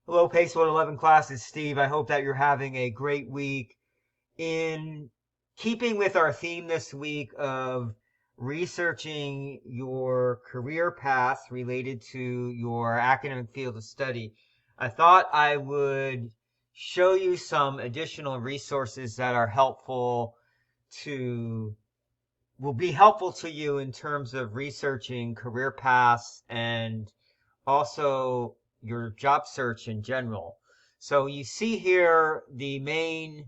Hello, Pace 111 class. It's Steve. I hope that you're having a great week. In keeping with our theme this week of researching your career path related to your academic field of study, I thought I would show you some additional resources that are to will be helpful to you in terms of researching career paths and also your job search in general. So you see here the main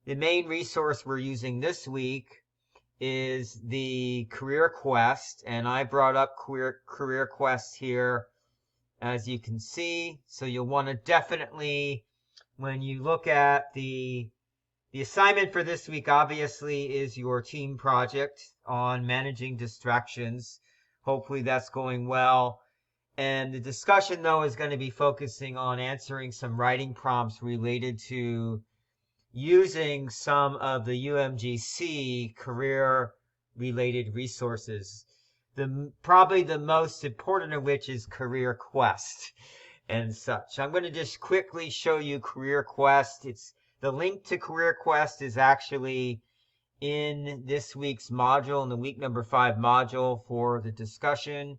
resource we're using this week is the Career Quest, and I brought up Career Quest here as you can see. So you'll want to definitely, when you look at the assignment for this week, obviously, is your team project on managing distractions. Hopefully that's going well. And the discussion, though, is going to be focusing on answering some writing prompts related to using some of the UMGC career-related resources. Probably the most important of which is Career Quest and such. I'm going to just quickly show you Career Quest. The link to Career Quest is actually in this week's module, in the week number 5 module for the discussion.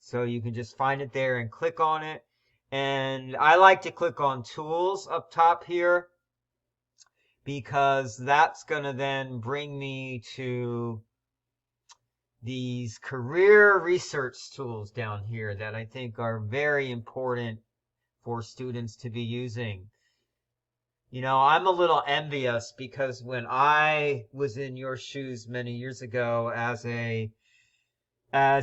So you can just find it there and click on it. And I like to click on Tools up top here because that's going to then bring me to these career research tools down here that I think are very important for students to be using. You know, I'm a little envious because when I was in your shoes many years ago as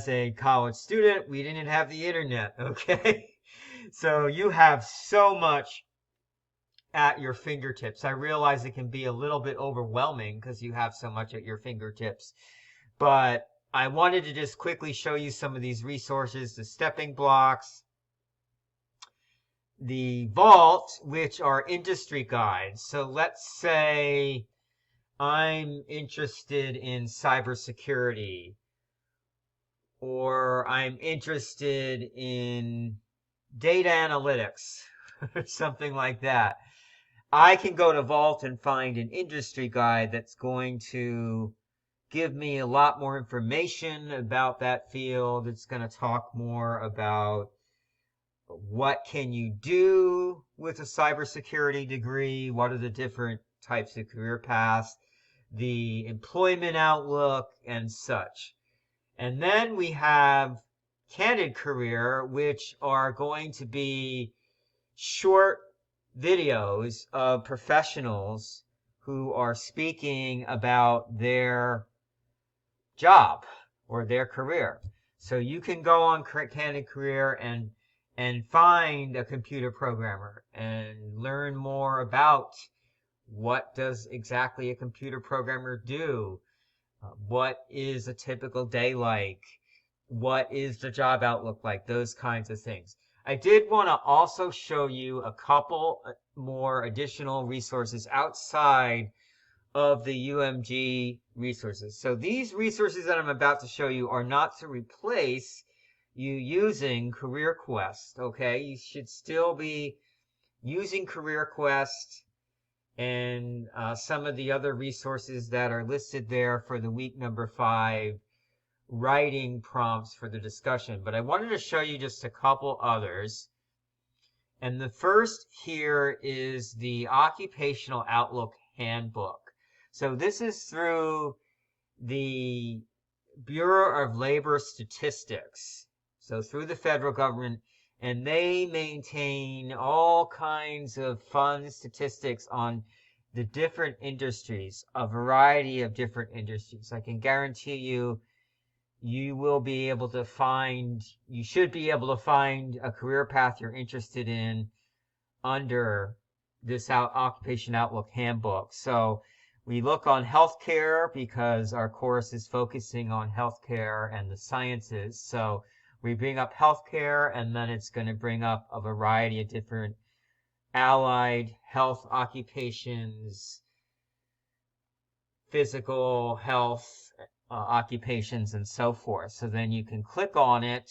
a college student, we didn't have the internet, okay? So you have so much at your fingertips. I realize it can be a little bit overwhelming because you have so much at your fingertips. But I wanted to just quickly show you some of these resources, the stepping blocks, the vault, which are industry guides. So let's say I'm interested in cybersecurity, or I'm interested in data analytics, or something like that. I can go to Vault and find an industry guide that's going to give me a lot more information about that field. It's going to talk more about what can you do with a cybersecurity degree, what are the different types of career paths, the employment outlook, and such. And then we have Candid Career, which are going to be short videos of professionals who are speaking about their job or their career. So you can go on Candid Career and find a computer programmer and learn more about what does exactly a computer programmer do, what is a typical day like, what is the job outlook like, those kinds of things. I did want to also show you a couple more additional resources outside of the UMG resources. So these resources that I'm about to show you are not to replace you using Career Quest, okay? You should still be using Career Quest and some of the other resources that are listed there for the week number 5 writing prompts for the discussion. But I wanted to show you just a couple others. And the first here is the Occupational Outlook Handbook. So this is through the Bureau of Labor Statistics, so through the federal government, and they maintain all kinds of fun statistics on the different industries, a variety of different industries. I can guarantee you, you should be able to find a career path you're interested in under this Occupation Outlook Handbook. So we look on healthcare because our course is focusing on healthcare and the sciences. So we bring up healthcare, and then it's going to bring up a variety of different allied health occupations, physical health occupations, and so forth. So then you can click on it,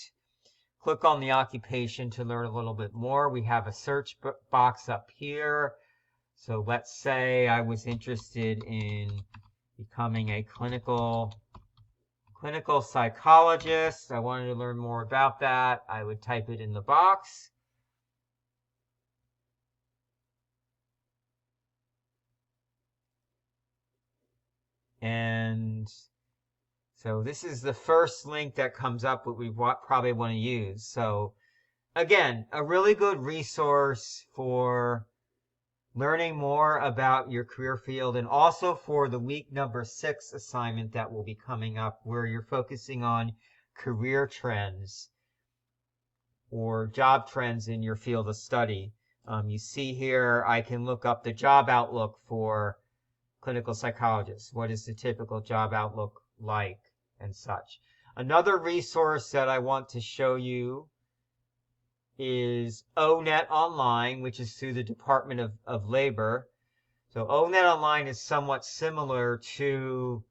Click on the occupation to learn a little bit more. We have a search box up here. So let's say I was interested in becoming a clinical psychologist. I wanted to learn more about that. I would type it in the box. And so this is the first link that comes up that we probably want to use. So again, a really good resource for learning more about your career field, and also for the week number 6 assignment that will be coming up, where you're focusing on career trends or job trends in your field of study. You see here, I can look up the job outlook for clinical psychologists. What is the typical job outlook like and such. Another resource that I want to show you is ONET Online, which is through the Department of Labor. So ONET Online is somewhat similar to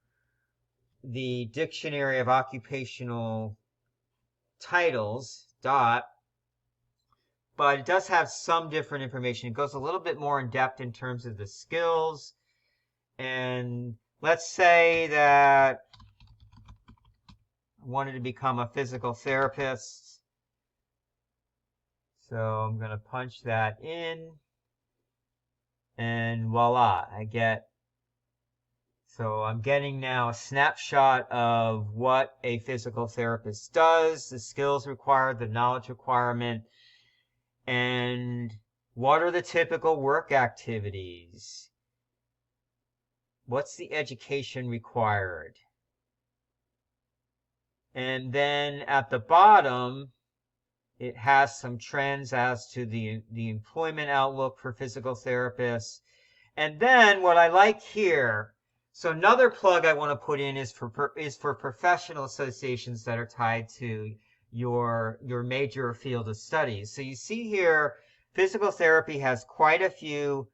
the Dictionary of Occupational Titles, DOT, but it does have some different information. It goes a little bit more in depth in terms of the skills. And let's say that I wanted to become a physical therapist. So I'm going to punch that in, and voila, so I'm getting now a snapshot of what a physical therapist does, the skills required, the knowledge requirement, and what are the typical work activities? What's the education required? And then at the bottom, it has some trends as to the employment outlook for physical therapists. And then what I like here, so another plug I want to put in is for professional associations that are tied to your major field of studies. So you see here, physical therapy has quite a few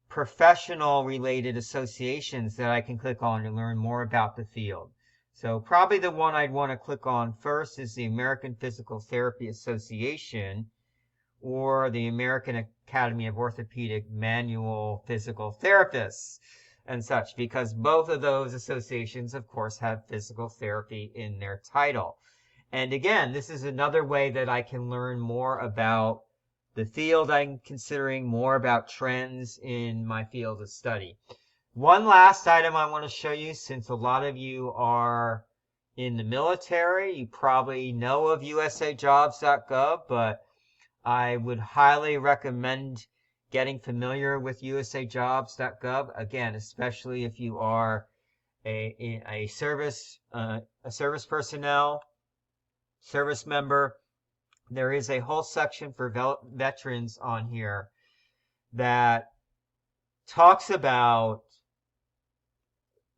professional related associations that I can click on to learn more about the field. So probably the one I'd want to click on first is the American Physical Therapy Association, or the American Academy of Orthopedic Manual Physical Therapists and such, because both of those associations, of course, have physical therapy in their title. And again, this is another way that I can learn more about the field I'm considering, more about trends in my field of study. One last item I want to show you, since a lot of you are in the military, you probably know of usajobs.gov, but I would highly recommend getting familiar with usajobs.gov. Again, especially if you are a service personnel, service member. There is a whole section for veterans on here that talks about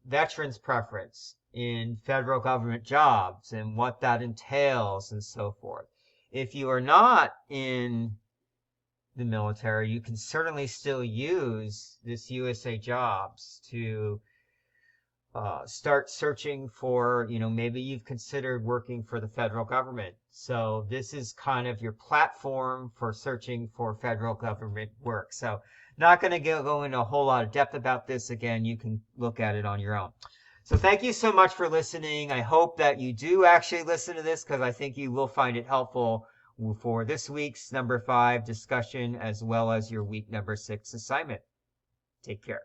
veterans' preference in federal government jobs and what that entails and so forth. If you are not in the military, you can certainly still use this USA Jobs to start searching for, maybe you've considered working for the federal government. So this is kind of your platform for searching for federal government work. So not going to go into a whole lot of depth about this. Again, you can look at it on your own. So thank you so much for listening. I hope that you do actually listen to this, because I think you will find it helpful for this week's number 5 discussion, as well as your week number 6 assignment. Take care.